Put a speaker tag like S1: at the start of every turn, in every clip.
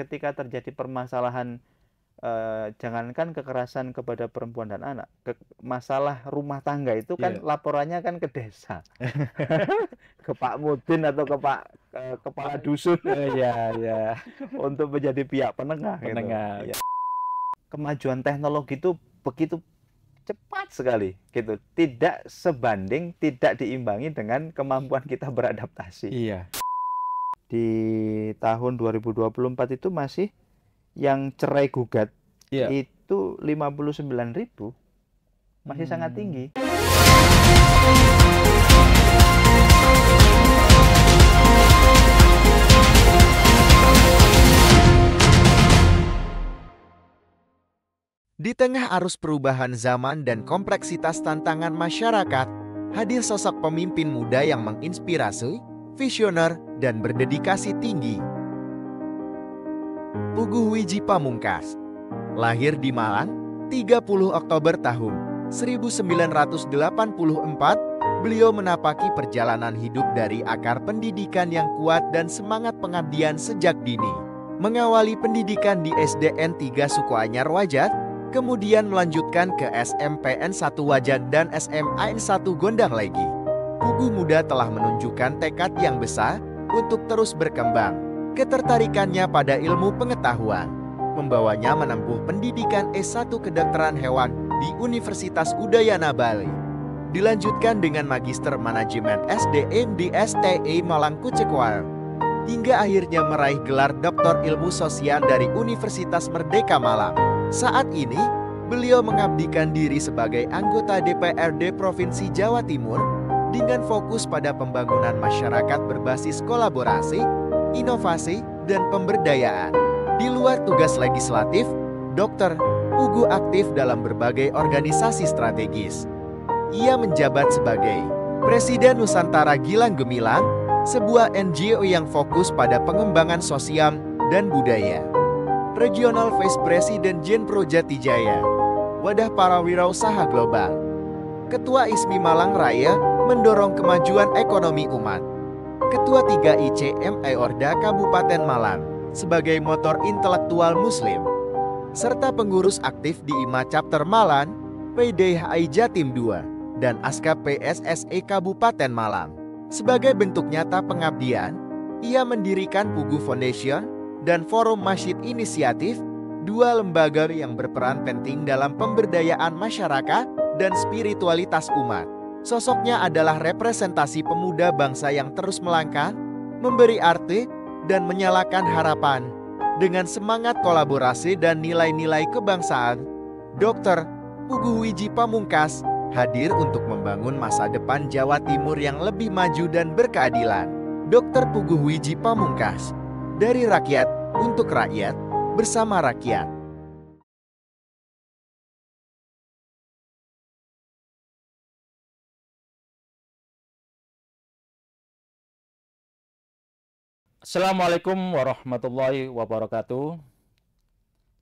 S1: ketika terjadi permasalahan, jangankan kekerasan kepada perempuan dan anak, masalah rumah tangga itu kan
S2: Iya.
S1: laporannya kan ke desa, ke Pak Mudin atau ke Pak, kepala dusun
S2: Iya, iya.
S1: untuk menjadi pihak penengah gitu.
S2: Penengah.
S1: Iya. Kemajuan teknologi itu begitu cepat sekali gitu, tidak sebanding, tidak diimbangi dengan kemampuan kita beradaptasi.
S2: Iya.
S1: Di tahun 2024 itu masih yang cerai gugat
S2: Iya.
S1: itu 59.000, masih sangat tinggi.
S3: Di tengah arus perubahan zaman dan kompleksitas tantangan masyarakat, hadir sosok pemimpin muda yang menginspirasi, visioner, dan berdedikasi tinggi. Puguh Widji Pamungkas, lahir di Malang, 30 Oktober tahun 1984, beliau menapaki perjalanan hidup dari akar pendidikan yang kuat dan semangat pengabdian sejak dini. Mengawali pendidikan di SDN 3 Sukoanyar Wajat, kemudian melanjutkan ke SMPN 1 Wajat dan SMAN 1 Gondang Legi. Puguh muda telah menunjukkan tekad yang besar untuk terus berkembang. Ketertarikannya pada ilmu pengetahuan membawanya menempuh pendidikan S1 Kedokteran Hewan di Universitas Udayana Bali. Dilanjutkan dengan Magister Manajemen SDM di STI Malang Kucekwael, hingga akhirnya meraih gelar Doktor Ilmu Sosial dari Universitas Merdeka Malang. Saat ini, beliau mengabdikan diri sebagai anggota DPRD Provinsi Jawa Timur dengan fokus pada pembangunan masyarakat berbasis kolaborasi, inovasi, dan pemberdayaan. Di luar tugas legislatif, Dr. Puguh aktif dalam berbagai organisasi strategis. Ia menjabat sebagai Presiden Nusantara Gilang Gemilang, sebuah NGO yang fokus pada pengembangan sosial dan budaya. Regional Vice President Jenpro Jatijaya, wadah para wirausaha global. Ketua ISMI Malang Raya mendorong kemajuan ekonomi umat. Ketua 3 ICME Orda Kabupaten Malang sebagai motor intelektual Muslim. Serta pengurus aktif di IMA Chapter Malang, PDHI Jatim 2, dan ASKAP PSSE Kabupaten Malang. Sebagai bentuk nyata pengabdian, ia mendirikan Puguh Foundation dan Forum Masjid Inisiatif, dua lembaga yang berperan penting dalam pemberdayaan masyarakat dan spiritualitas umat. Sosoknya adalah representasi pemuda bangsa yang terus melangkah, memberi arti, dan menyalakan harapan. Dengan semangat kolaborasi dan nilai-nilai kebangsaan, Dr. Puguh Widji Pamungkas hadir untuk membangun masa depan Jawa Timur yang lebih maju dan berkeadilan. Dr. Puguh Widji Pamungkas, dari rakyat, untuk rakyat, bersama rakyat.
S2: Assalamualaikum warahmatullahi wabarakatuh.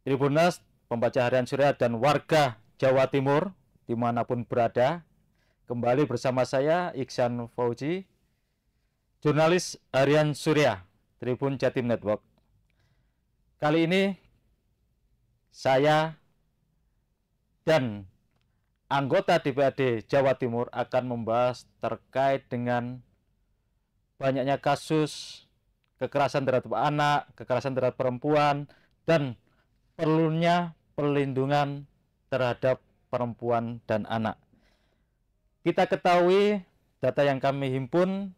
S2: Tribuners, pembaca harian Surya dan warga Jawa Timur dimanapun berada, kembali bersama saya Iksan Fauzi, jurnalis harian Surya Tribun Jatim Network. Kali ini saya dan anggota DPRD Jawa Timur akan membahas terkait dengan banyaknya kasus kekerasan terhadap anak, kekerasan terhadap perempuan, dan perlunya perlindungan terhadap perempuan dan anak. Kita ketahui data yang kami himpun,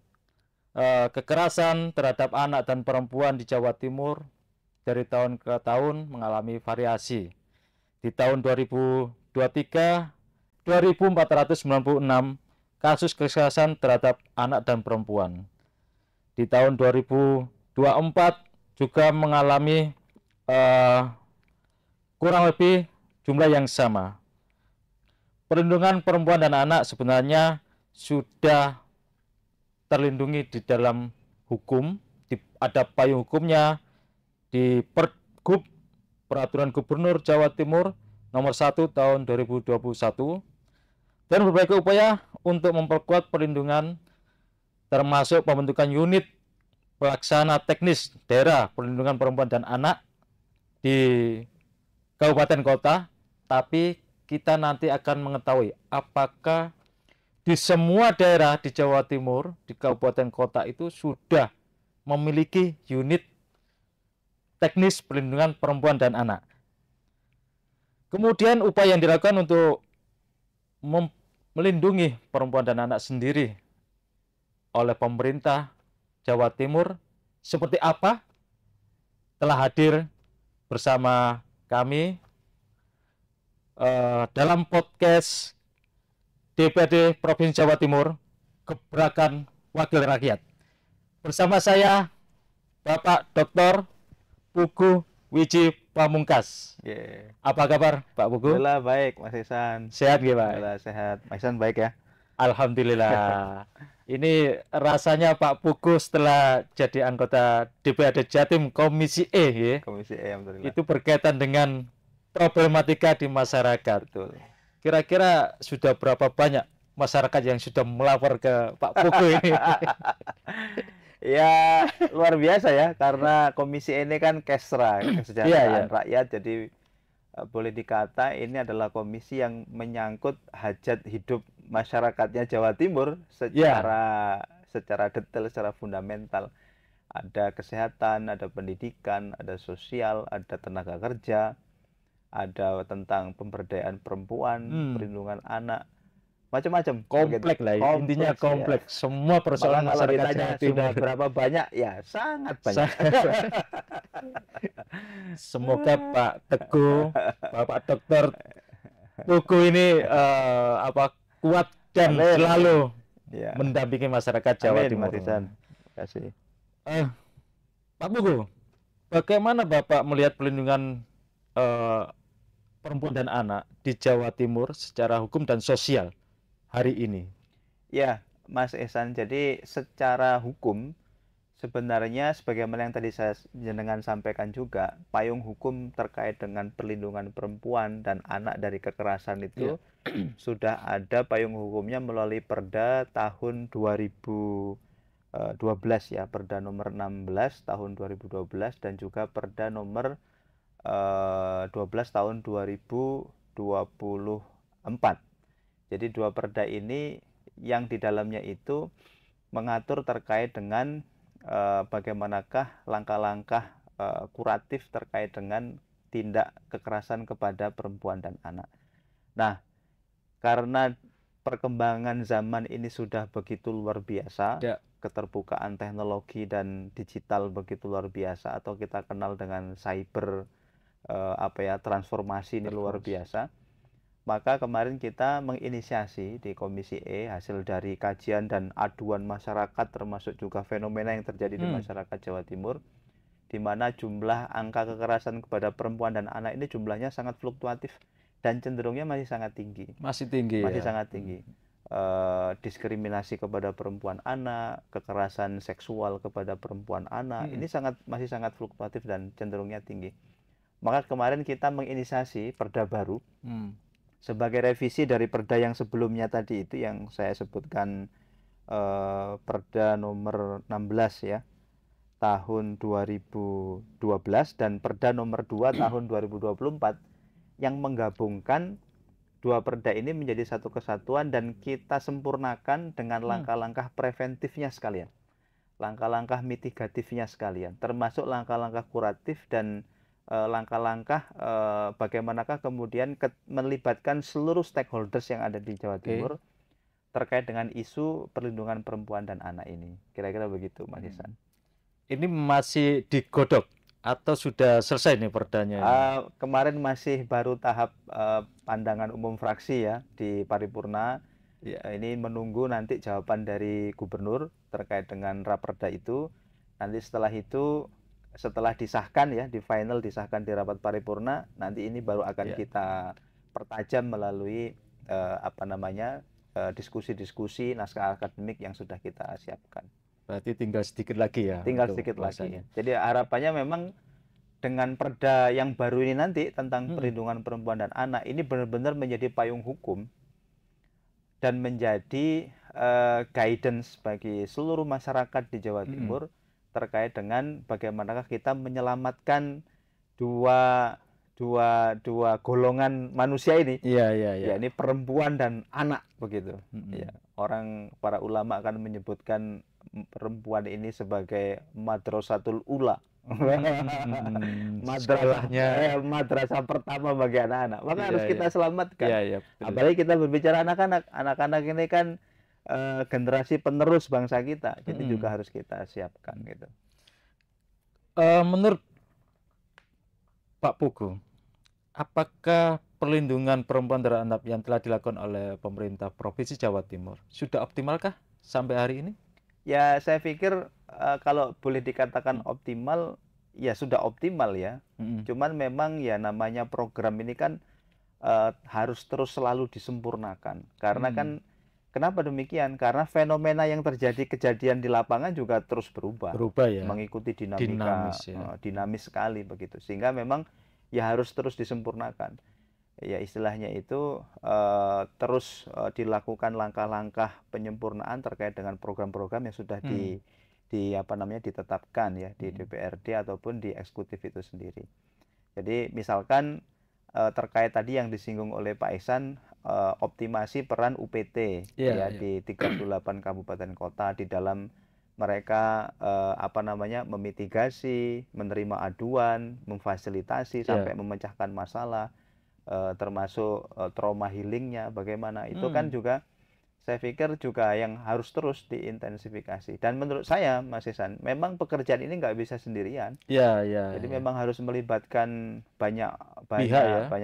S2: kekerasan terhadap anak dan perempuan di Jawa Timur dari tahun ke tahun mengalami variasi. Di tahun 2023, 2.496 kasus kekerasan terhadap anak dan perempuan. Di tahun 2024 juga mengalami kurang lebih jumlah yang sama. Perlindungan perempuan dan anak sebenarnya sudah terlindungi di dalam hukum, ada payung hukumnya di Pergub Peraturan Gubernur Jawa Timur nomor 1 tahun 2021, dan berbagai upaya untuk memperkuat perlindungan termasuk pembentukan unit pelaksana teknis daerah perlindungan perempuan dan anak di kabupaten kota, tapi kita nanti akan mengetahui apakah di semua daerah di Jawa Timur, di kabupaten kota itu sudah memiliki unit teknis perlindungan perempuan dan anak. Kemudian upaya yang dilakukan untuk melindungi perempuan dan anak sendiri oleh pemerintah Jawa Timur seperti apa? Telah hadir bersama kami dalam podcast DPRD Provinsi Jawa Timur, Gebrakan Wakil Rakyat. Bersama saya Bapak Dr. Pugu Wiji Pamungkas.
S1: Yeah.
S2: Apa kabar Pak Pugu?
S1: Alhamdulillah baik Mas Ihsan.
S2: Sehat nggih, Pak?
S1: Alhamdulillah sehat. Mas Ihsan baik ya?
S2: Alhamdulillah. Ini rasanya Pak Pugu setelah jadi anggota DPRD Jatim Komisi E, ya,
S1: Komisi E, alhamdulillah.
S2: itu berkaitan dengan problematika di masyarakat.
S1: Betul.
S2: Kira-kira sudah berapa banyak masyarakat yang sudah melapor ke Pak Pugu ini?
S1: Ya luar biasa ya, karena komisi ini kan kesra, kesejahteraan rakyat, jadi boleh dikata ini adalah komisi yang menyangkut hajat hidup masyarakatnya Jawa Timur secara detail, secara fundamental. Ada kesehatan, ada pendidikan, ada sosial, ada tenaga kerja, ada tentang pemberdayaan perempuan, perlindungan anak, macam-macam.
S2: Komplek lah, intinya kompleks. Ya. Semua persoalan masyarakat Jawa Timur.
S1: Sudah berapa banyak? Ya sangat banyak.
S2: Semoga Pak Teguh, Bapak Dokter Pugu ini kuat dan selalu mendampingi masyarakat Jawa Timur.
S1: Terima kasih.
S2: Pak Pugu, bagaimana Bapak melihat perlindungan perempuan dan anak di Jawa Timur secara hukum dan sosial hari ini?
S1: Ya, Mas Ihsan, jadi secara hukum sebenarnya sebagaimana yang tadi saya jenengan sampaikan juga, payung hukum terkait dengan perlindungan perempuan dan anak dari kekerasan itu sudah ada payung hukumnya melalui Perda tahun 2012 ya, Perda nomor 16 tahun 2012 dan juga Perda nomor 12 tahun 2024. Jadi dua perda ini yang di dalamnya itu mengatur terkait dengan bagaimanakah langkah-langkah kuratif terkait dengan tindak kekerasan kepada perempuan dan anak. Nah, karena perkembangan zaman ini sudah begitu luar biasa, keterbukaan teknologi dan digital begitu luar biasa, atau kita kenal dengan cyber transformasi ini luar biasa. Maka kemarin kita menginisiasi di Komisi E hasil dari kajian dan aduan masyarakat, termasuk juga fenomena yang terjadi di masyarakat Jawa Timur, di mana jumlah angka kekerasan kepada perempuan dan anak ini jumlahnya sangat fluktuatif dan cenderungnya masih sangat tinggi.
S2: Masih tinggi.
S1: Masih sangat tinggi. Diskriminasi kepada perempuan anak, kekerasan seksual kepada perempuan anak, ini masih sangat fluktuatif dan cenderungnya tinggi. Maka kemarin kita menginisiasi perda baru sebagai revisi dari perda yang sebelumnya tadi itu yang saya sebutkan, Perda nomor 16 ya tahun 2012 dan Perda nomor 2 tahun 2024 yang menggabungkan dua perda ini menjadi satu kesatuan dan kita sempurnakan dengan langkah-langkah preventifnya sekalian, langkah-langkah mitigatifnya sekalian, termasuk langkah-langkah kuratif dan langkah-langkah bagaimanakah kemudian melibatkan seluruh stakeholders yang ada di Jawa Timur terkait dengan isu perlindungan perempuan dan anak ini. Kira-kira begitu, Mas Ihsan.
S2: Ini masih digodok atau sudah selesai nih perdanya?
S1: Kemarin masih baru tahap pandangan umum fraksi ya di paripurna. Ini menunggu nanti jawaban dari gubernur terkait dengan raperda itu. Nanti setelah itu, setelah disahkan ya, di final disahkan di rapat paripurna, nanti ini baru akan kita pertajam melalui diskusi-diskusi naskah akademik yang sudah kita siapkan.
S2: Berarti tinggal sedikit lagi ya?
S1: Tinggal sedikit lagi. Jadi harapannya memang dengan perda yang baru ini nanti tentang perlindungan perempuan dan anak ini benar-benar menjadi payung hukum dan menjadi guidance bagi seluruh masyarakat di Jawa Timur terkait dengan bagaimanakah kita menyelamatkan dua dua golongan manusia ini,
S2: Iya, iya,
S1: ya
S2: iya.
S1: ini perempuan dan anak begitu.
S2: Mm-mm.
S1: Ya, para ulama akan menyebutkan perempuan ini sebagai madrasatul ula.
S2: Sekolahnya.
S1: Madrasah pertama bagi anak-anak. Maka
S2: Iya,
S1: harus
S2: iya.
S1: kita selamatkan.
S2: Iya, iya, betul.
S1: Apalagi kita berbicara anak-anak. Anak-anak ini kan generasi penerus bangsa kita. Jadi juga harus kita siapkan gitu.
S2: Menurut Pak Pugu, apakah perlindungan perempuan dan anak yang telah dilakukan oleh pemerintah Provinsi Jawa Timur sudah optimalkah sampai hari ini?
S1: Ya, saya pikir kalau boleh dikatakan optimal, ya sudah optimal ya. Cuman memang ya namanya program ini kan harus terus selalu disempurnakan. Karena kan, kenapa demikian? Karena fenomena yang terjadi kejadian di lapangan juga terus berubah.
S2: Berubah ya.
S1: Mengikuti dinamika,
S2: Dinamis ya.
S1: dinamis sekali begitu. Sehingga memang ya harus terus disempurnakan. Ya istilahnya itu terus dilakukan langkah-langkah penyempurnaan terkait dengan program-program yang sudah ditetapkan ya di DPRD ataupun di eksekutif itu sendiri. Jadi misalkan terkait tadi yang disinggung oleh Pak Ihsan, optimasi peran UPT di 38 kabupaten kota di dalam mereka memitigasi, menerima aduan, memfasilitasi sampai memecahkan masalah. Termasuk trauma healingnya bagaimana itu kan juga saya pikir juga yang harus terus diintensifikasi. Dan menurut saya Mas Ihsan, memang pekerjaan ini nggak bisa sendirian. Jadi memang harus melibatkan banyak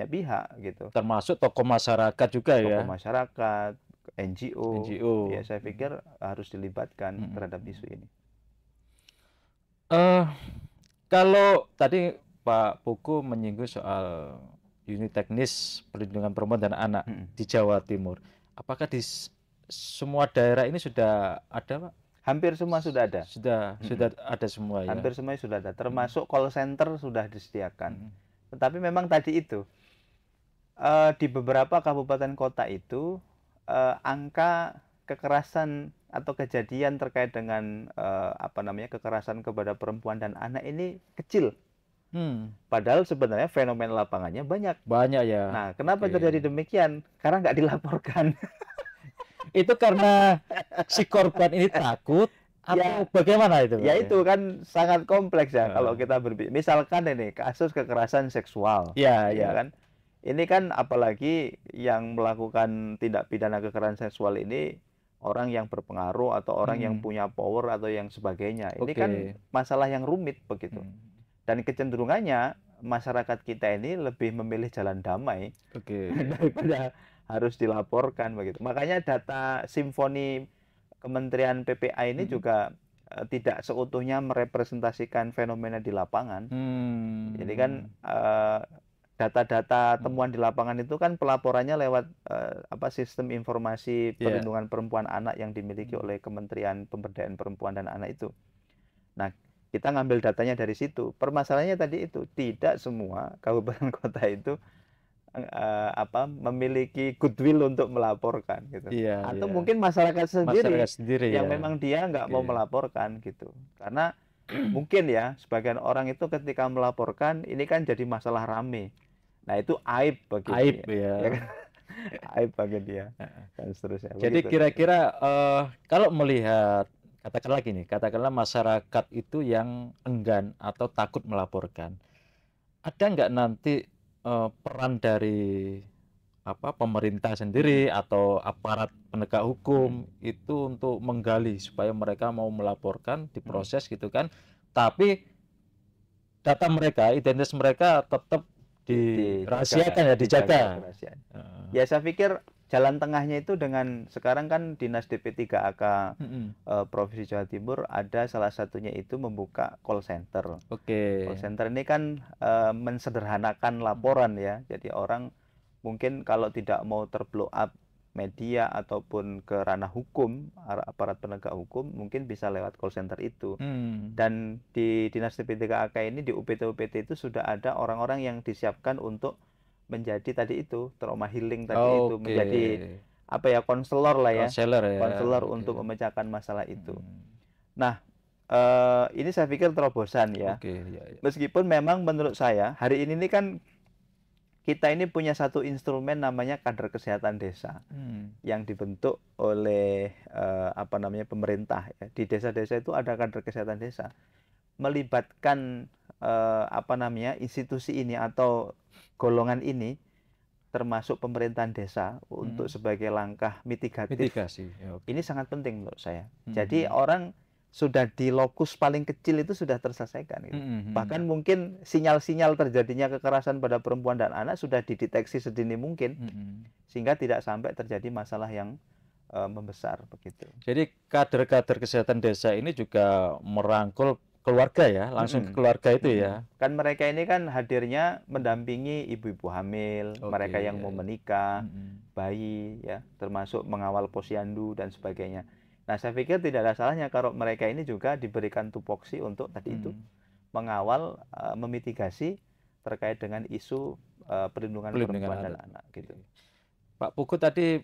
S1: pihak gitu.
S2: Termasuk tokoh masyarakat juga ya.
S1: Tokoh masyarakat, NGO. Ya saya pikir harus dilibatkan terhadap isu ini.
S2: Kalau tadi Pak Pugu menyinggung soal unit teknis perlindungan perempuan dan anak di Jawa Timur. Apakah di semua daerah ini sudah ada, Pak?
S1: Hampir semua sudah ada.
S2: Sudah ada semua ya.
S1: Hampir semuanya sudah ada. Termasuk call center sudah disediakan. Tetapi memang tadi itu di beberapa kabupaten kota itu angka kekerasan atau kejadian terkait dengan kekerasan kepada perempuan dan anak ini kecil. Padahal sebenarnya fenomena lapangannya banyak
S2: ya.
S1: Nah, kenapa terjadi demikian? Karena nggak dilaporkan.
S2: Itu karena si korban ini takut atau bagaimana itu?
S1: Ya itu kan sangat kompleks ya kalau kita berbicara. Misalkan ini kasus kekerasan seksual. Ya kan. Ini kan apalagi yang melakukan tindak pidana kekerasan seksual ini orang yang berpengaruh atau orang yang punya power atau yang sebagainya. Ini kan masalah yang rumit begitu. Dan kecenderungannya masyarakat kita ini lebih memilih jalan damai daripada harus dilaporkan begitu. Makanya data simfoni Kementerian PPA ini juga tidak seutuhnya merepresentasikan fenomena di lapangan. Jadi kan data-data temuan di lapangan itu kan pelaporannya lewat sistem informasi perlindungan perempuan anak yang dimiliki oleh Kementerian Pemberdayaan Perempuan dan Anak itu. Nah, kita ngambil datanya dari situ. Permasalahannya tadi itu tidak semua kabupaten kota itu memiliki goodwill untuk melaporkan gitu. Atau mungkin masyarakat sendiri yang memang dia nggak mau melaporkan gitu. Karena mungkin ya sebagian orang itu ketika melaporkan ini kan jadi masalah rame. Nah, itu aib bagi dia. Ya kan? Aib bagi dia dan seterusnya.
S2: Jadi kira-kira kalau melihat katakanlah masyarakat itu yang enggan atau takut melaporkan, ada nggak nanti peran dari pemerintah sendiri atau aparat penegak hukum itu untuk menggali supaya mereka mau melaporkan, diproses gitu kan, tapi data mereka, identitas mereka tetap dirahasiakan dijaga.
S1: Ya saya pikir jalan tengahnya itu dengan sekarang kan Dinas DP3AK Provinsi Jawa Timur ada salah satunya itu membuka call center. Call center ini kan mensederhanakan laporan ya. Jadi orang mungkin kalau tidak mau terblow up media ataupun ke ranah hukum, aparat penegak hukum mungkin bisa lewat call center itu. Dan di Dinas DP3AK ini di UPT-UPT itu sudah ada orang-orang yang disiapkan untuk menjadi tadi itu trauma healing tadi itu menjadi konselor lah ya, konselor untuk memecahkan masalah itu. Nah, ini saya pikir terobosan ya.
S2: Oke, ya, ya.
S1: Meskipun memang menurut saya hari ini kan kita ini punya satu instrumen namanya kader kesehatan desa yang dibentuk oleh pemerintah ya. Di desa-desa itu ada kader kesehatan desa. Melibatkan institusi ini atau golongan ini termasuk pemerintahan desa untuk sebagai langkah mitigasi.
S2: Ya, oke.
S1: Ini sangat penting menurut saya. Jadi orang sudah di lokus paling kecil itu sudah terselesaikan gitu. Bahkan mungkin sinyal-sinyal terjadinya kekerasan pada perempuan dan anak sudah dideteksi sedini mungkin sehingga tidak sampai terjadi masalah yang membesar begitu.
S2: Jadi kader-kader kesehatan desa ini juga merangkul keluarga ya, langsung ke keluarga itu ya.
S1: Kan mereka ini kan hadirnya mendampingi ibu-ibu hamil, mereka yang mau menikah, bayi ya, termasuk mengawal posyandu dan sebagainya. Nah, saya pikir tidak ada salahnya kalau mereka ini juga diberikan tupoksi untuk tadi itu mengawal, memitigasi terkait dengan isu perlindungan perempuan dan anak gitu.
S2: Pak Pugu tadi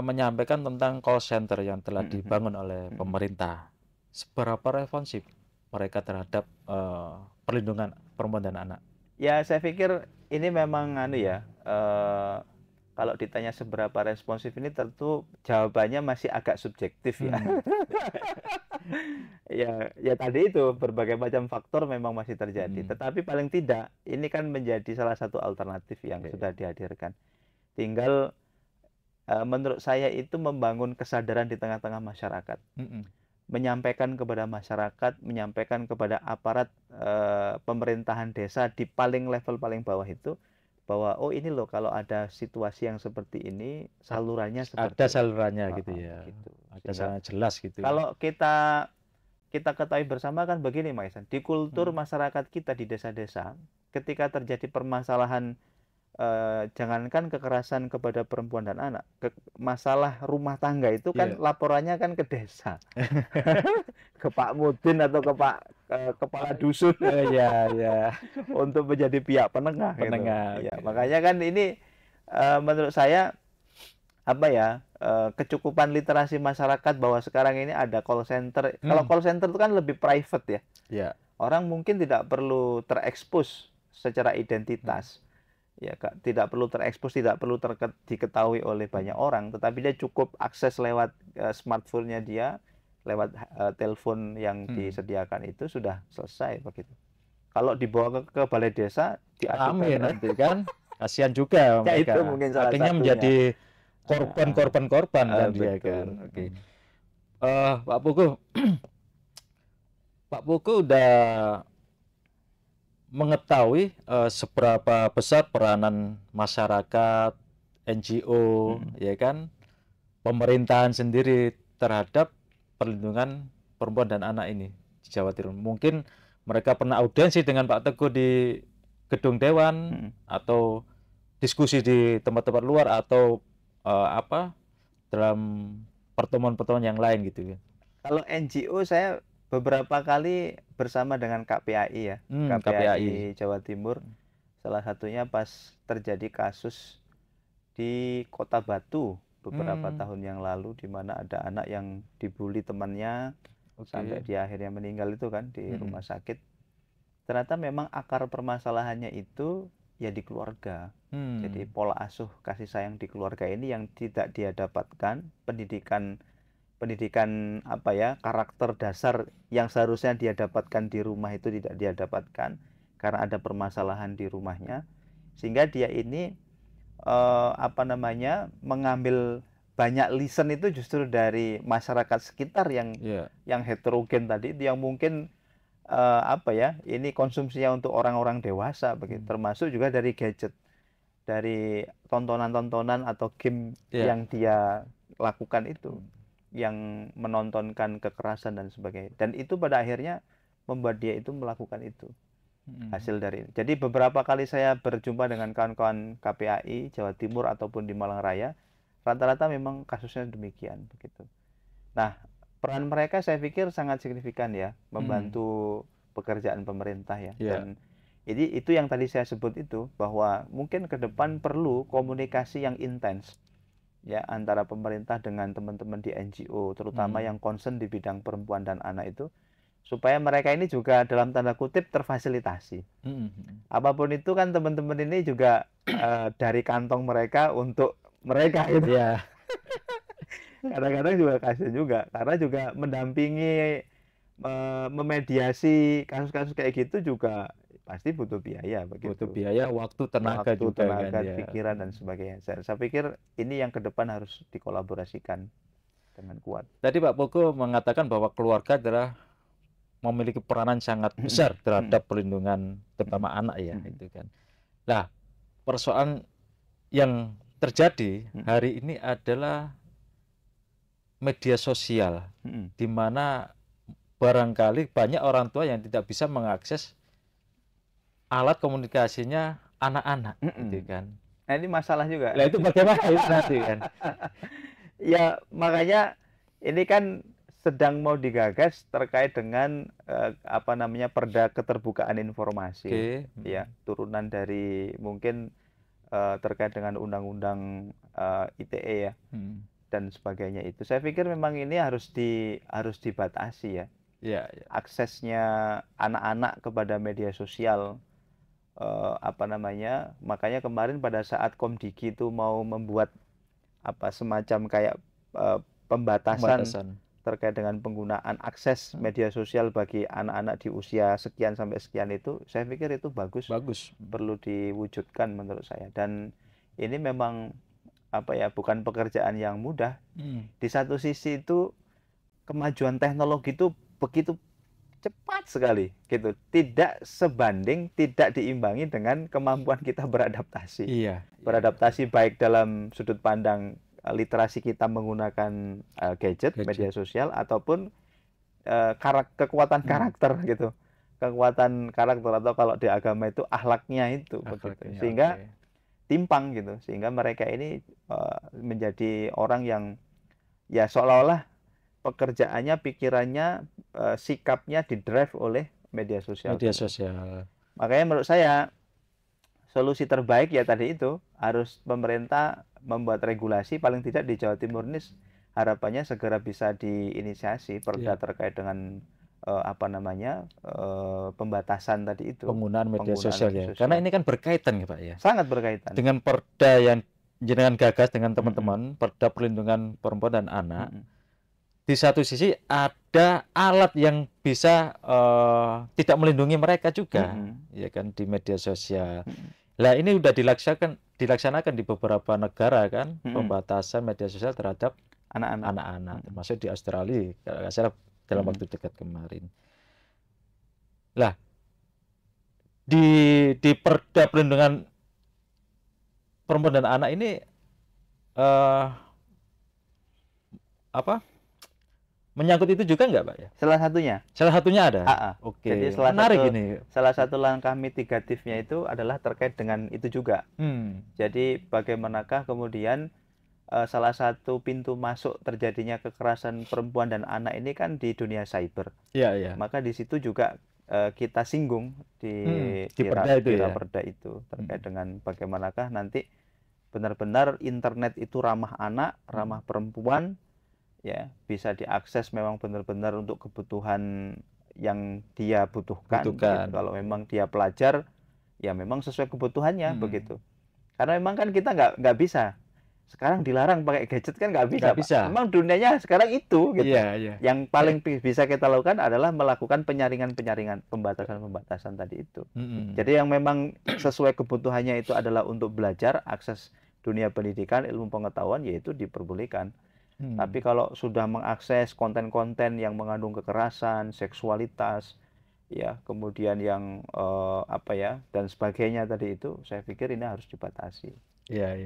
S2: menyampaikan tentang call center yang telah dibangun oleh pemerintah. Seberapa responsif mereka terhadap perlindungan perempuan dan anak?
S1: Ya, saya pikir ini memang kalau ditanya seberapa responsif ini tentu jawabannya masih agak subjektif ya. ya tadi itu berbagai macam faktor memang masih terjadi. Tetapi paling tidak ini kan menjadi salah satu alternatif yang sudah dihadirkan. Tinggal menurut saya itu membangun kesadaran di tengah-tengah masyarakat. Menyampaikan kepada masyarakat, menyampaikan kepada aparat pemerintahan desa di level paling bawah itu bahwa oh ini loh kalau ada situasi yang seperti ini salurannya seperti
S2: ada salurannya gitu ya.
S1: Gitu.
S2: Ada salurannya jelas gitu.
S1: Kalau kita ketahui bersama kan begini Mas Isan, di kultur masyarakat kita di desa-desa ketika terjadi permasalahan jangankan kekerasan kepada perempuan dan anak, masalah rumah tangga itu kan laporannya kan ke desa, ke Pak Mudin atau ke Pak kepala dusun, untuk menjadi pihak penengah. Gitu. Ya, makanya kan ini menurut saya kecukupan literasi masyarakat bahwa sekarang ini ada call center. Kalau call center itu kan lebih private ya. Orang mungkin tidak perlu terekspos secara identitas. Ya, tidak perlu terekspos, tidak perlu diketahui oleh banyak orang, tetapi dia cukup akses lewat smartphone-nya dia, lewat telepon yang disediakan itu sudah selesai begitu. Kalau dibawa ke balai desa,
S2: diadukan nanti kan, kasihan juga mereka.
S1: Itu mungkin salah
S2: akhirnya
S1: satunya.
S2: Menjadi korban kan dia kan. Oke. Pak Pugu, Pak Pugu udah mengetahui seberapa besar peranan masyarakat, NGO, ya kan, pemerintahan sendiri terhadap perlindungan perempuan dan anak ini di Jawa Timur. Mungkin mereka pernah audiensi dengan Pak Teguh di gedung dewan atau diskusi di tempat-tempat luar atau dalam pertemuan-pertemuan yang lain gitu ya.
S1: Kalau NGO saya beberapa kali bersama dengan KPAI ya, KPAI Jawa Timur. Salah satunya pas terjadi kasus di Kota Batu beberapa tahun yang lalu, di mana ada anak yang dibully temannya sampai dia akhirnya meninggal itu kan di rumah sakit. Ternyata memang akar permasalahannya itu ya di keluarga. Jadi pola asuh kasih sayang di keluarga ini yang tidak dia dapatkan, pendidikan karakter dasar yang seharusnya dia dapatkan di rumah itu tidak dia dapatkan karena ada permasalahan di rumahnya, sehingga dia ini mengambil banyak listen itu justru dari masyarakat sekitar yang heterogen tadi, yang mungkin ini konsumsinya untuk orang-orang dewasa begitu, termasuk juga dari gadget, dari tontonan-tontonan atau game yang dia lakukan itu, yang menontonkan kekerasan dan sebagainya, dan itu pada akhirnya membuat dia itu melakukan itu. Hasil dari ini. Jadi beberapa kali saya berjumpa dengan kawan-kawan KPAI Jawa Timur ataupun di Malang Raya, rata-rata memang kasusnya demikian begitu. Nah, peran mereka saya pikir sangat signifikan ya, membantu pekerjaan pemerintah ya. Dan itu yang tadi saya sebut itu, bahwa mungkin ke depan perlu komunikasi yang intens ya antara pemerintah dengan teman-teman di NGO, terutama yang concern di bidang perempuan dan anak itu, supaya mereka ini juga dalam tanda kutip terfasilitasi. Apapun itu kan teman-teman ini juga dari kantong mereka untuk mereka gitu.
S2: Ya,
S1: Kadang-kadang juga kasihan juga karena juga mendampingi memediasi kasus-kasus kayak gitu juga pasti butuh biaya
S2: butuh
S1: begitu.
S2: biaya, waktu, tenaga
S1: Waktu,
S2: juga kan
S1: tenaga,
S2: ya.
S1: pikiran dan sebagainya. Saya pikir ini yang ke depan harus dikolaborasikan dengan kuat.
S2: Tadi Pak Pugu mengatakan bahwa keluarga adalah memiliki peranan sangat besar terhadap perlindungan terutama anak ya, itu kan. Nah, persoalan yang terjadi hari ini adalah media sosial, di mana barangkali banyak orang tua yang tidak bisa mengakses alat komunikasinya anak-anak, gitu kan.
S1: Nah ini masalah juga.
S2: Nah itu bagaimana itu nanti kan?
S1: Ya makanya ini kan sedang mau digagas terkait dengan apa namanya Perda Keterbukaan Informasi, ya turunan dari mungkin terkait dengan Undang-Undang ITE ya dan sebagainya itu. Saya pikir memang ini harus dibatasi ya.
S2: Ya.
S1: Aksesnya anak-anak kepada media sosial. Apa namanya, makanya kemarin pada saat Komdigi itu mau membuat apa semacam kayak pembatasan terkait dengan penggunaan akses media sosial bagi anak-anak di usia sekian sampai sekian itu, saya pikir itu bagus, perlu diwujudkan menurut saya. Dan ini memang apa ya, bukan pekerjaan yang mudah. Di satu sisi itu kemajuan teknologi itu begitu cepat sekali gitu, tidak sebanding, tidak diimbangi dengan kemampuan kita beradaptasi. Beradaptasi baik dalam sudut pandang literasi kita menggunakan gadget, media sosial, ataupun kekuatan karakter gitu, kekuatan karakter, atau kalau di agama itu akhlaknya itu begitu. Sehingga timpang gitu, sehingga mereka ini menjadi orang yang ya seolah-olah pekerjaannya, pikirannya, sikapnya didrive oleh media sosial. Makanya menurut saya solusi terbaik ya tadi itu, harus pemerintah membuat regulasi, paling tidak di Jawa Timur ini harapannya segera bisa diinisiasi perda terkait dengan apa namanya pembatasan tadi itu.
S2: Penggunaan media sosial ya. Karena ini kan berkaitan ya Pak ya.
S1: Sangat berkaitan.
S2: Dengan perda yang jenengan gagas dengan teman-teman, Perda Perlindungan Perempuan dan Anak. Di satu sisi ada alat yang bisa tidak melindungi mereka juga, ya kan, di media sosial. Nah ini sudah dilaksanakan di beberapa negara kan, pembatasan media sosial terhadap anak-anak, termasuk di Australia, kalau nggak salah dalam waktu dekat kemarin. Lah di Perda Perlindungan Perempuan dan Anak ini menyangkut itu juga enggak Pak ya?
S1: Salah satunya.
S2: Salah satunya ada?
S1: Oke. Jadi salah satu langkah mitigatifnya itu adalah terkait dengan itu juga. Jadi bagaimanakah kemudian salah satu pintu masuk terjadinya kekerasan perempuan dan anak ini kan di dunia cyber.
S2: Iya.
S1: Maka di situ juga kita singgung di perda itu terkait dengan bagaimanakah nanti benar-benar internet itu ramah anak, ramah perempuan, ya bisa diakses memang benar-benar untuk kebutuhan yang dia butuhkan. Gitu. Kalau memang dia pelajar, ya memang sesuai kebutuhannya begitu. Karena memang kan kita nggak bisa sekarang dilarang pakai gadget kan nggak bisa. Memang dunianya sekarang itu gitu. Yang paling bisa kita lakukan adalah melakukan penyaringan, pembatasan tadi itu. Jadi yang memang sesuai kebutuhannya itu adalah untuk belajar, akses dunia pendidikan, ilmu pengetahuan, yaitu diperbolehkan. Tapi kalau sudah mengakses konten-konten yang mengandung kekerasan, seksualitas, ya kemudian yang apa ya dan sebagainya tadi itu, saya pikir ini harus dibatasi.
S2: Iya.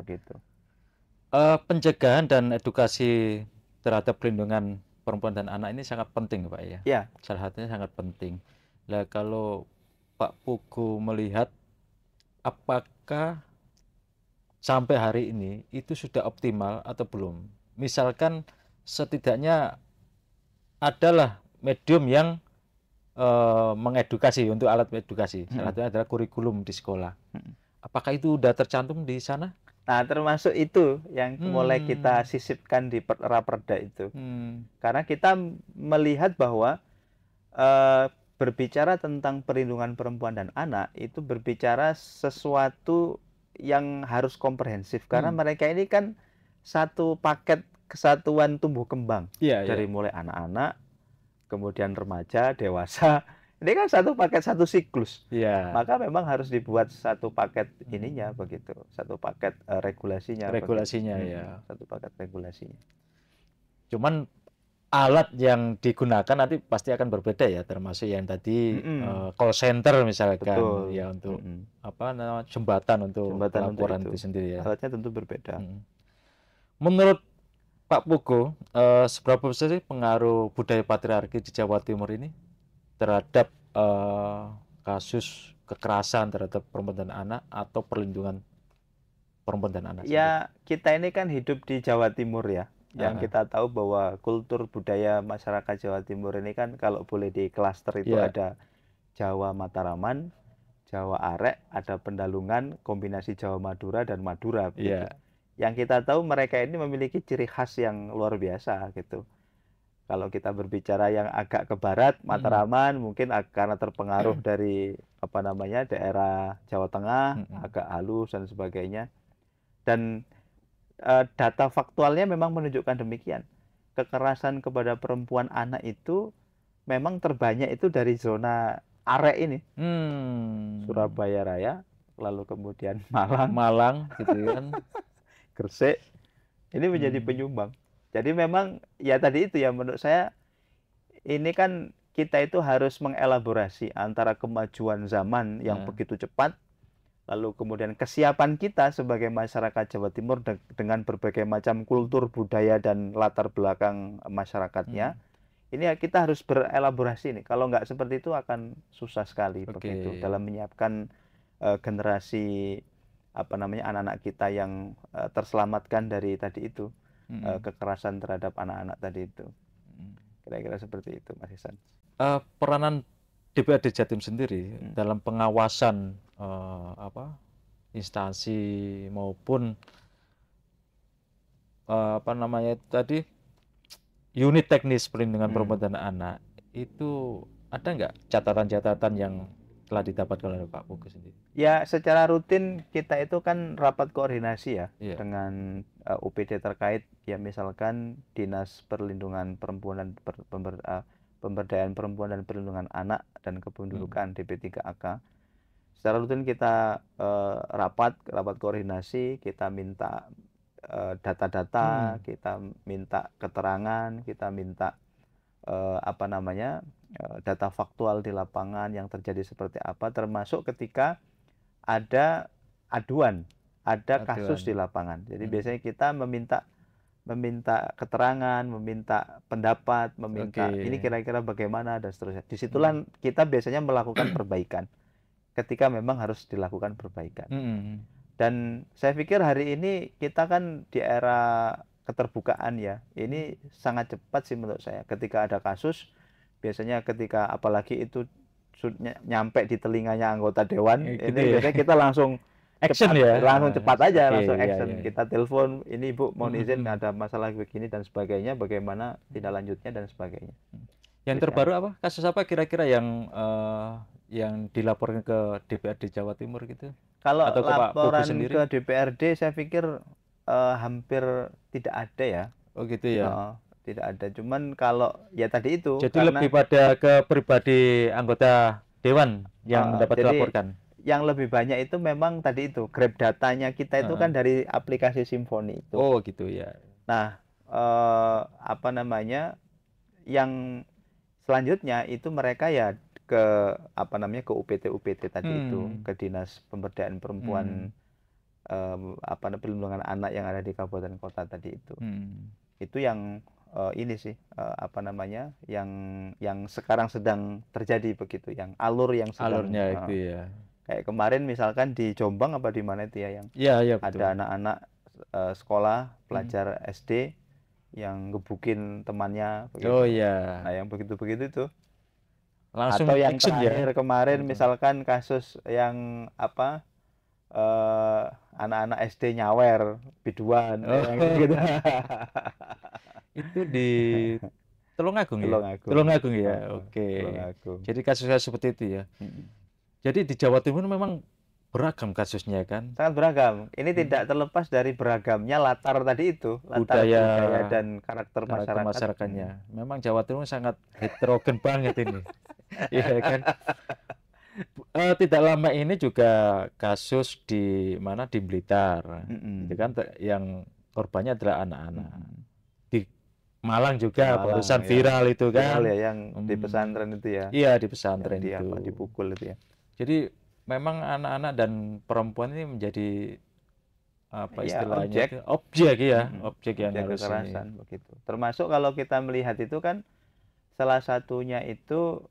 S1: Begitu.
S2: Pencegahan dan edukasi terhadap perlindungan perempuan dan anak ini sangat penting Pak ya.
S1: Iya.
S2: Salah satunya sangat penting. Nah kalau Pak Pugu melihat apakah sampai hari ini itu sudah optimal atau belum? Misalkan setidaknya adalah medium yang mengedukasi, untuk alat edukasi. Salah satunya adalah kurikulum di sekolah. Apakah itu sudah tercantum di sana?
S1: Nah, termasuk itu yang mulai kita sisipkan di raperda itu. Karena kita melihat bahwa berbicara tentang perlindungan perempuan dan anak itu berbicara sesuatu yang harus komprehensif karena mereka ini kan satu paket kesatuan tumbuh kembang
S2: Iya,
S1: dari
S2: iya.
S1: mulai anak-anak, kemudian remaja, dewasa. Ini kan satu paket, satu siklus.
S2: Iya.
S1: Maka memang harus dibuat satu paket ininya begitu, satu paket regulasinya.
S2: Regulasinya
S1: begitu.
S2: ya.
S1: Satu paket regulasinya.
S2: Cuman alat yang digunakan nanti pasti akan berbeda ya, termasuk yang tadi call center misalkan.
S1: Betul.
S2: Ya untuk apa namanya jembatan untuk pelaporan itu sendiri ya.
S1: Alatnya tentu berbeda.
S2: Menurut Pak Pugo, seberapa besar sih pengaruh budaya patriarki di Jawa Timur ini terhadap kasus kekerasan terhadap perempuan dan anak atau perlindungan perempuan dan anak?
S1: Ya, kita ini kan hidup di Jawa Timur ya. Yang kita tahu bahwa kultur budaya masyarakat Jawa Timur ini kan kalau boleh di klaster itu ada Jawa Mataraman, Jawa Arek, ada Pendalungan, kombinasi Jawa Madura dan Madura begitu. Yang kita tahu mereka ini memiliki ciri khas yang luar biasa gitu. Kalau kita berbicara yang agak ke barat, Mataraman mungkin karena terpengaruh dari apa namanya daerah Jawa Tengah, agak halus dan sebagainya. Dan data faktualnya memang menunjukkan demikian. Kekerasan kepada perempuan anak itu memang terbanyak itu dari zona Arek ini. Surabaya Raya, lalu kemudian
S2: Malang gitu kan.
S1: Gresik. Ini menjadi penyumbang. Jadi memang ya tadi itu ya menurut saya ini kan kita itu harus mengelaborasi antara kemajuan zaman yang begitu cepat lalu kemudian kesiapan kita sebagai masyarakat Jawa Timur dengan berbagai macam kultur, budaya, dan latar belakang masyarakatnya. Ini kita harus berelaborasi nih. Kalau nggak seperti itu akan susah sekali begitu dalam menyiapkan generasi apa namanya anak-anak kita yang terselamatkan dari tadi itu kekerasan terhadap anak-anak tadi itu. Kira-kira seperti itu, Mas Ihsan.
S2: Peranan DPRD Jatim sendiri dalam pengawasan instansi maupun apa namanya tadi unit teknis perlindungan perempuan dan anak itu ada nggak catatan-catatan yang telah didapatkan oleh Pak Pugo sendiri?
S1: Ya, secara rutin kita itu kan rapat koordinasi ya dengan UPD terkait ya misalkan Dinas Perlindungan Perempuan dan Pemberdayaan Perempuan dan Perlindungan Anak dan Kependudukan DP3AK. Secara rutin kita rapat koordinasi, kita minta data-data, kita minta keterangan, kita minta apa namanya data faktual di lapangan yang terjadi seperti apa, termasuk ketika ada aduan, ada kasus di lapangan. Jadi biasanya kita meminta keterangan, meminta pendapat, meminta ini kira-kira bagaimana dan seterusnya. Disitulah kita biasanya melakukan perbaikan ketika memang harus dilakukan perbaikan. Dan saya pikir hari ini kita kan di era keterbukaan ya, ini sangat cepat sih menurut saya. Ketika ada kasus, biasanya ketika apalagi itu nyampe di telinganya anggota dewan, ini biasanya kita langsung
S2: action
S1: cepat, langsung cepat aja, langsung action. Kita telepon, ini Bu mohon izin ada masalah begini dan sebagainya, bagaimana tindak lanjutnya dan sebagainya.
S2: Yang terbaru apa? Kasus apa kira-kira yang dilaporkan ke DPRD Jawa Timur gitu?
S1: Kalau
S2: atau
S1: laporan ke DPRD saya pikir hampir tidak ada ya.
S2: Oh gitu ya.
S1: Tidak ada. Cuman kalau ya tadi itu.
S2: Jadi lebih pada ke pribadi anggota dewan yang dapat dilaporkan.
S1: Yang lebih banyak itu memang tadi itu grab datanya kita itu kan dari aplikasi Simfoni itu.
S2: Oh gitu ya.
S1: Nah apa namanya yang selanjutnya itu mereka ya ke apa namanya ke UPT tadi itu, ke Dinas Pemberdayaan Perempuan apa perlindungan anak yang ada di kabupaten kota tadi itu. Itu yang ini sih apa namanya yang sekarang sedang terjadi begitu, yang alurnya
S2: itu ya.
S1: Kayak kemarin misalkan di Jombang apa di mana itu ya yang ada anak-anak sekolah pelajar SD yang ngebukin temannya begitu.
S2: Oh iya.
S1: Nah, yang begitu-begitu itu.
S2: Langsung
S1: atau yang terakhir kemarin misalkan kasus yang apa anak-anak SD nyawer biduan gitu.
S2: Itu Tulungagung ya?
S1: Tulungagung.
S2: Tulungagung ya.
S1: Heeh,
S2: Oke.
S1: Tulungagung.
S2: Jadi kasus-kasus seperti itu ya. Jadi di Jawa Timur memang beragam kasusnya kan.
S1: Sangat beragam. Ini
S2: Hmm.
S1: tidak terlepas dari beragamnya latar tadi itu, latar
S2: Budaya
S1: dan karakter masyarakat.
S2: masyarakatnya. Memang Jawa Timur sangat heterogen banget ini. Iya kan. Tidak lama ini juga kasus di mana di Blitar. Itu kan yang korbannya adalah anak-anak. Di Malang juga
S1: Malang,
S2: barusan
S1: ya.
S2: viral itu kan.
S1: Viral ya yang di pesantren itu ya.
S2: Iya, di pesantren
S1: Yang
S2: itu.
S1: dipukul itu ya.
S2: Jadi memang anak-anak dan perempuan ini menjadi apa
S1: Ya,
S2: istilahnya
S1: objek.
S2: itu? Objek ya, objek yang
S1: Objek
S2: harus
S1: kekerasan
S2: ini.
S1: begitu. Termasuk kalau kita melihat itu kan salah satunya itu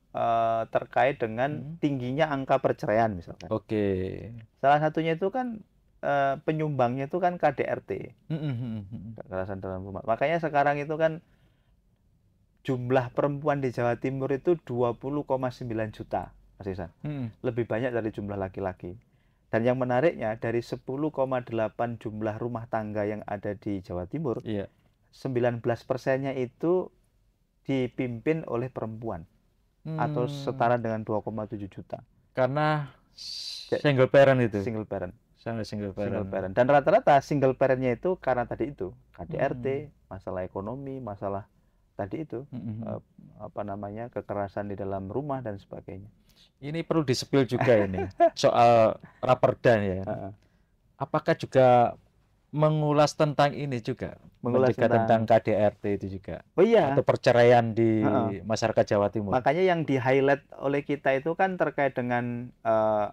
S1: terkait dengan tingginya angka perceraian misalkan.
S2: Oke.
S1: Salah satunya itu kan penyumbangnya itu kan KDRT, kekerasan dalam rumah. Makanya sekarang itu kan jumlah perempuan di Jawa Timur itu 20,9 juta, Mas Isan. Lebih banyak dari jumlah laki-laki. Dan yang menariknya dari 10,8 jumlah rumah tangga yang ada di Jawa Timur, 19%-nya itu dipimpin oleh perempuan atau setara dengan 2,7 juta.
S2: Karena single parent itu.
S1: Single parent.
S2: Single parent.
S1: Dan rata-rata single parentnya itu karena tadi itu KDRT, masalah ekonomi, masalah tadi itu apa namanya kekerasan di dalam rumah dan sebagainya.
S2: Ini perlu disepil juga ini soal Raperda ya. Apakah juga mengulas tentang ini juga, mengulas tentang KDRT itu juga,
S1: oh iya,
S2: atau perceraian di masyarakat Jawa Timur.
S1: Makanya yang di highlight oleh kita itu kan terkait dengan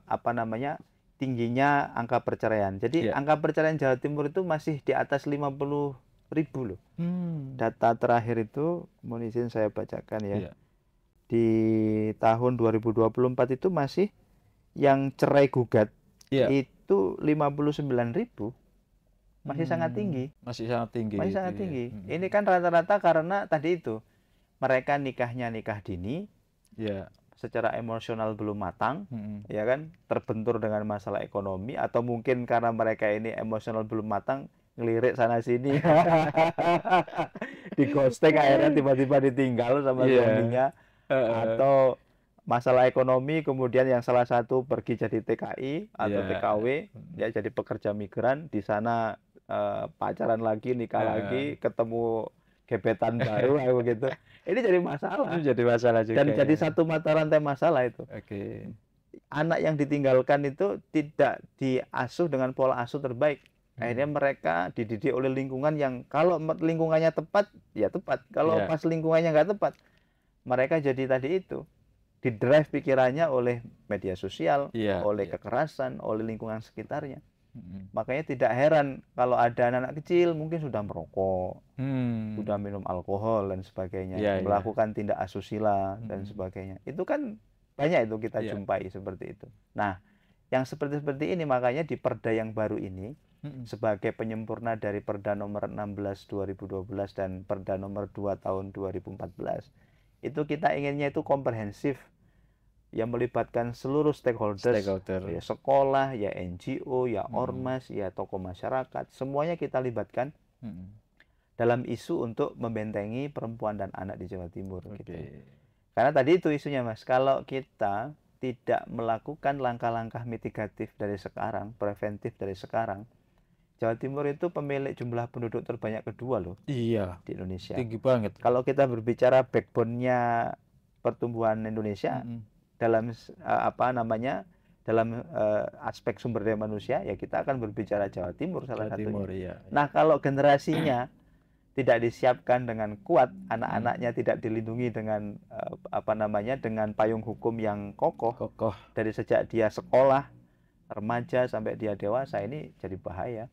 S1: apa namanya tingginya angka perceraian. Jadi angka perceraian Jawa Timur itu masih di atas 50.000 loh. Data terakhir itu, mohon izin saya bacakan ya. Di tahun 2024 itu masih yang cerai gugat itu 59.000. Masih sangat tinggi.
S2: Masih sangat tinggi.
S1: Masih sangat tinggi. Ini kan rata-rata karena tadi itu mereka nikah dini. Secara emosional belum matang, ya kan, terbentur dengan masalah ekonomi, atau mungkin karena mereka ini emosional belum matang, ngelirik sana sini, di ghosting akhirnya tiba-tiba ditinggal sama suaminya, atau masalah ekonomi kemudian yang salah satu pergi jadi TKI atau TKW, ya jadi pekerja migran, di sana pacaran lagi, nikah lagi, ketemu gebetan baru kayak begitu. Ini jadi masalah.
S2: Itu jadi masalah juga.
S1: Dan jadi satu mata rantai masalah itu. Anak yang ditinggalkan itu tidak diasuh dengan pola asuh terbaik. Akhirnya mereka dididik oleh lingkungan yang kalau lingkungannya tepat, ya tepat. Kalau pas lingkungannya nggak tepat, mereka jadi tadi itu didrive pikirannya oleh media sosial, oleh kekerasan, oleh lingkungan sekitarnya. Makanya tidak heran kalau ada anak kecil mungkin sudah merokok, sudah minum alkohol dan sebagainya, melakukan tindak asusila dan sebagainya. Itu kan banyak itu kita jumpai seperti itu. Nah, yang seperti ini makanya di Perda yang baru ini sebagai penyempurna dari Perda nomor 16 2012 dan Perda nomor 2 tahun 2014, itu kita inginnya itu komprehensif, yang melibatkan seluruh stakeholder. Ya sekolah, ya NGO, ya ormas, ya tokoh masyarakat, semuanya kita libatkan dalam isu untuk membentengi perempuan dan anak di Jawa Timur. Gitu. Karena tadi itu isunya, Mas, kalau kita tidak melakukan langkah-langkah mitigatif dari sekarang, preventif dari sekarang, Jawa Timur itu pemilik jumlah penduduk terbanyak kedua loh. Di Indonesia.
S2: Tinggi banget.
S1: Kalau kita berbicara backbone-nya pertumbuhan Indonesia, dalam apa namanya dalam aspek sumber daya manusia, ya kita akan berbicara Jawa Timur salah satunya. Nah, kalau generasinya tidak disiapkan dengan kuat, anak-anaknya tidak dilindungi dengan apa namanya dengan payung hukum yang kokoh dari sejak dia sekolah, remaja sampai dia dewasa, ini jadi bahaya.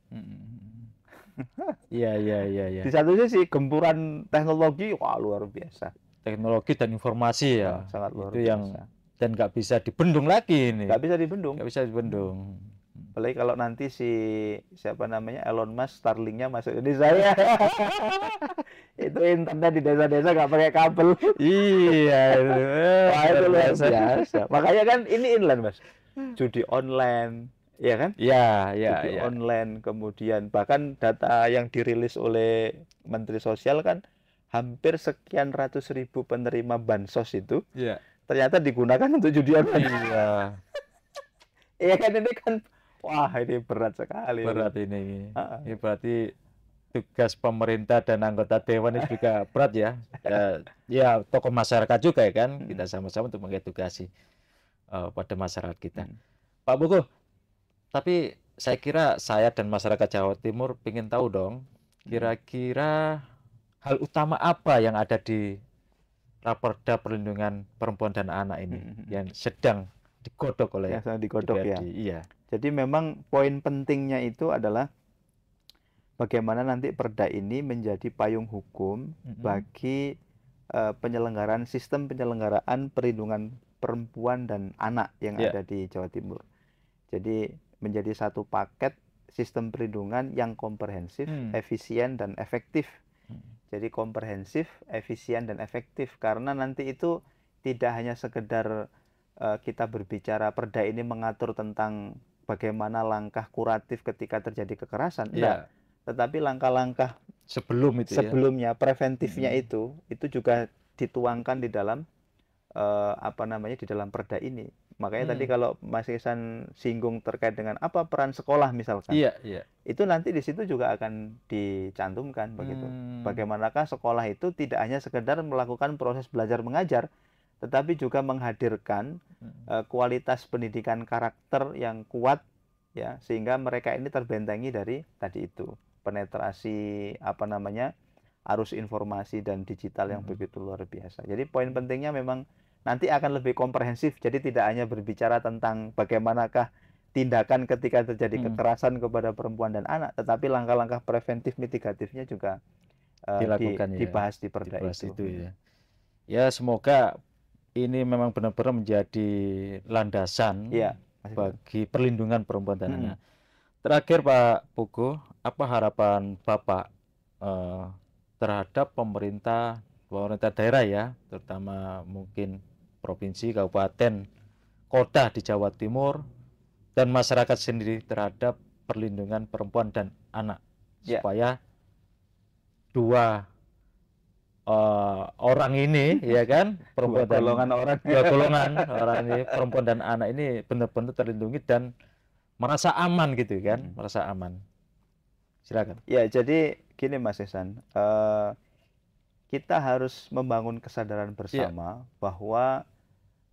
S1: Di satu sisi gempuran teknologi, wah luar biasa.
S2: Teknologi dan informasi ya,
S1: sangat luar
S2: itu
S1: biasa.
S2: Yang dan nggak bisa dibendung lagi ini.
S1: Nggak bisa dibendung.
S2: Nggak bisa dibendung.
S1: Apalagi kalau nanti si siapa namanya Elon Musk, Starlink-nya masuk Indonesia, itu internet di desa-desa nggak pakai kabel.
S2: Iya.
S1: Wah, itu luar biasa. Makanya kan ini inland, Mas. Judi online, ya kan? Judi online, kemudian bahkan data yang dirilis oleh Menteri Sosial kan hampir sekian ratus ribu penerima bansos itu
S2: Iya.
S1: ternyata digunakan untuk judi online.
S2: Iya,
S1: Iya kan, ini kan, wah ini berat sekali.
S2: berat ini.
S1: Heeh.
S2: Ini berarti tugas pemerintah dan anggota dewan ini juga berat ya. Ya, tokoh masyarakat juga ya kan. Kita sama-sama untuk mengedukasi pada masyarakat kita. Pak Buku, tapi saya kira saya dan masyarakat Jawa Timur ingin tahu dong, kira-kira hal utama apa yang ada di Raperda Perlindungan Perempuan dan Anak ini yang sedang digodok oleh
S1: Yang sedang digodok ya.
S2: DPRD. Iya.
S1: Jadi memang poin pentingnya itu adalah bagaimana nanti perda ini menjadi payung hukum bagi penyelenggaraan sistem penyelenggaraan perlindungan perempuan dan anak yang ada di Jawa Timur. Jadi menjadi satu paket sistem perlindungan yang komprehensif, efisien dan efektif. Jadi komprehensif, efisien dan efektif, karena nanti itu tidak hanya sekedar kita berbicara perda ini mengatur tentang bagaimana langkah kuratif ketika terjadi kekerasan, enggak. Tetapi langkah-langkah sebelumnya, preventifnya itu juga dituangkan di dalam di dalam perda ini. Makanya tadi kalau Mas Ihsan singgung terkait dengan apa peran sekolah misalkan, itu nanti di situ juga akan dicantumkan begitu. Bagaimanakah sekolah itu tidak hanya sekedar melakukan proses belajar mengajar, tetapi juga menghadirkan kualitas pendidikan karakter yang kuat ya, sehingga mereka ini terbentengi dari tadi itu penetrasi arus informasi dan digital yang begitu luar biasa. Jadi poin pentingnya memang nanti akan lebih komprehensif. Jadi tidak hanya berbicara tentang bagaimanakah tindakan ketika terjadi kekerasan kepada perempuan dan anak, tetapi langkah-langkah preventif mitigatifnya juga
S2: dilakukan
S1: dibahas di perda itu.
S2: Ya. Ya, semoga ini memang benar-benar menjadi landasan bagi perlindungan perempuan dan anak. Terakhir Pak Pugu, apa harapan Bapak terhadap pemerintah daerah ya, terutama mungkin provinsi, kabupaten, kota di Jawa Timur, dan masyarakat sendiri terhadap perlindungan perempuan dan anak, supaya dua orang ini ya kan, perempuan
S1: dua
S2: golongan orang ini, perempuan dan anak ini benar-benar terlindungi dan merasa aman gitu kan, merasa aman. Silakan.
S1: Ya, jadi gini Mas Ihsan, kita harus membangun kesadaran bersama bahwa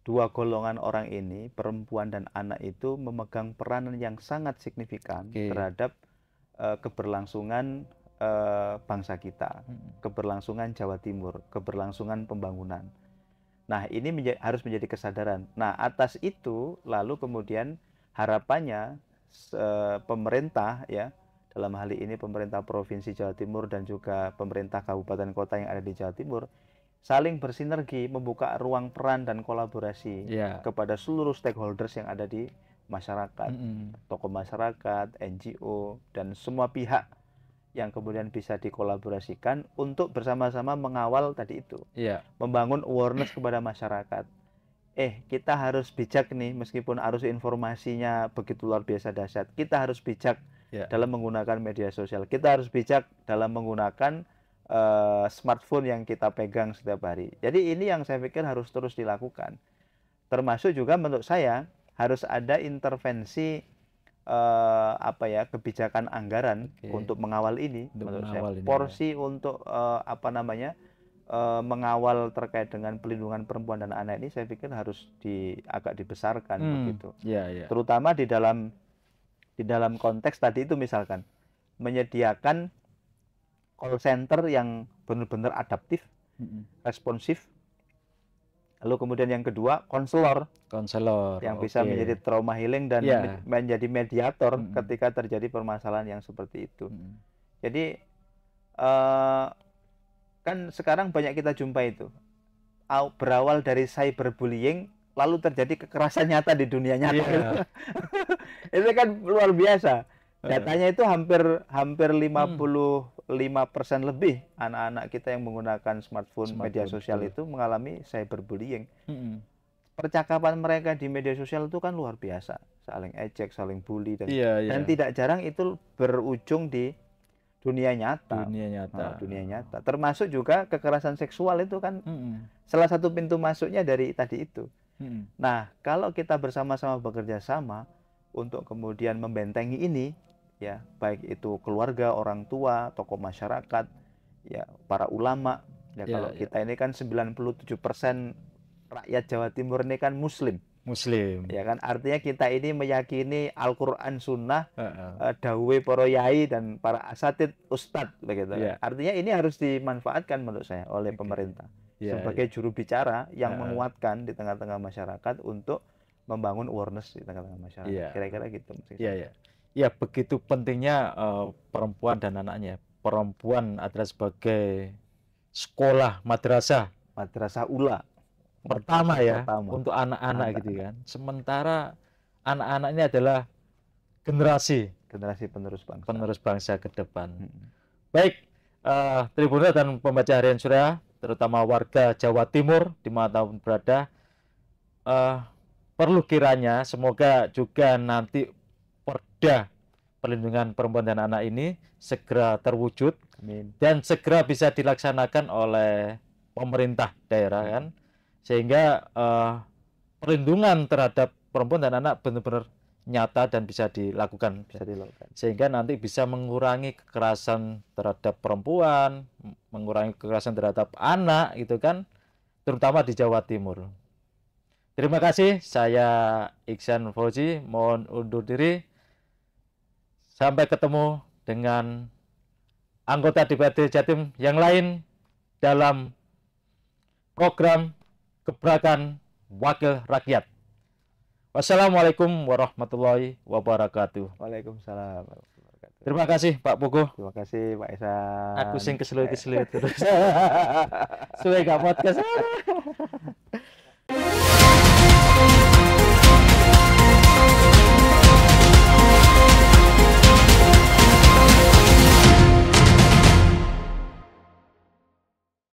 S1: dua golongan orang ini, perempuan dan anak itu memegang peranan yang sangat signifikan terhadap keberlangsungan bangsa kita, keberlangsungan Jawa Timur, keberlangsungan pembangunan. Nah, ini harus menjadi kesadaran. Nah, atas itu lalu kemudian harapannya pemerintah ya, dalam hal ini pemerintah Provinsi Jawa Timur dan juga pemerintah kabupaten kota yang ada di Jawa Timur saling bersinergi, membuka ruang peran dan kolaborasi kepada seluruh stakeholders yang ada di masyarakat, tokoh masyarakat, NGO, dan semua pihak yang kemudian bisa dikolaborasikan untuk bersama-sama mengawal tadi itu, membangun awareness kepada masyarakat. Kita harus bijak nih, meskipun arus informasinya begitu luar biasa dahsyat, kita harus bijak dalam menggunakan media sosial, kita harus bijak dalam menggunakan smartphone yang kita pegang setiap hari. Jadi ini yang saya pikir harus terus dilakukan. Termasuk juga menurut saya harus ada intervensi kebijakan anggaran untuk mengawal ini. Menurut saya porsi untuk mengawal terkait dengan pelindungan perempuan dan anak ini saya pikir harus agak dibesarkan begitu. Terutama di dalam konteks tadi itu, misalkan menyediakan call center yang benar-benar adaptif, responsif. Lalu kemudian yang kedua, konselor yang bisa menjadi trauma healing dan menjadi mediator ketika terjadi permasalahan yang seperti itu. Jadi kan sekarang banyak kita jumpa itu, berawal dari cyberbullying lalu terjadi kekerasan nyata di dunia nyata. Itu kan luar biasa. Datanya itu hampir 55% lebih anak-anak kita yang menggunakan smartphone media sosial itu mengalami cyberbullying. Percakapan mereka di media sosial itu kan luar biasa, saling ejek, saling bully, dan tidak jarang itu berujung di dunia nyata.
S2: Dunia nyata.
S1: Dunia nyata. Termasuk juga kekerasan seksual itu kan
S2: Mm-mm.
S1: salah satu pintu masuknya dari tadi itu.
S2: Mm-mm.
S1: Nah, kalau kita bersama-sama bekerja sama untuk kemudian membentengi ini, ya, baik itu keluarga, orang tua, tokoh masyarakat, ya, para ulama, ya,
S2: Ya,
S1: kalau
S2: ya.
S1: kita ini kan 97% rakyat Jawa Timur ini kan Muslim,
S2: Muslim.
S1: ya kan, artinya kita ini meyakini Al-Quran, Sunnah,
S2: Heeh.
S1: dawuhe para yai dan para asatid, ustadz, begitu.
S2: Ya.
S1: Artinya ini harus dimanfaatkan menurut saya oleh
S2: Oke.
S1: pemerintah
S2: Ya,
S1: sebagai juru bicara yang
S2: Heeh.
S1: menguatkan di tengah-tengah masyarakat untuk membangun awareness di tengah-tengah masyarakat.
S2: Iya.
S1: Kira-kira gitu. Mas
S2: Iya, ya. Ya, begitu pentingnya perempuan dan anaknya. Perempuan adalah sebagai sekolah madrasah
S1: Madrasah Ula
S2: pertama ya
S1: pertama.
S2: untuk anak-anak
S1: Anak-anak.
S2: gitu kan. Sementara anak-anak ini adalah generasi
S1: Generasi penerus bangsa.
S2: penerus bangsa ke depan.
S1: Mm-mm.
S2: Baik, Tribunal dan pembaca harian Surya, terutama warga Jawa Timur dimanapun berada, perlu kiranya semoga juga nanti Perda Perlindungan Perempuan dan Anak ini segera terwujud
S1: Amin.
S2: dan segera bisa dilaksanakan oleh pemerintah daerah kan, sehingga perlindungan terhadap perempuan dan anak benar-benar nyata dan bisa dilakukan,
S1: Bisa dilakukan.
S2: sehingga nanti bisa mengurangi kekerasan terhadap perempuan, mengurangi kekerasan terhadap anak gitu kan, terutama di Jawa Timur. Terima kasih, saya Iksan Fauzi, mohon undur diri. Sampai ketemu dengan anggota DPRD Jatim yang lain dalam program Gebrakan Wakil Rakyat. Wassalamualaikum warahmatullahi wabarakatuh.
S1: Waalaikumsalam warahmatullahi wabarakatuh.
S2: Terima kasih Pak Puguh.
S1: Terima kasih Pak Ihsan.
S2: Aku sing keselut terus. Suwe gak podcast.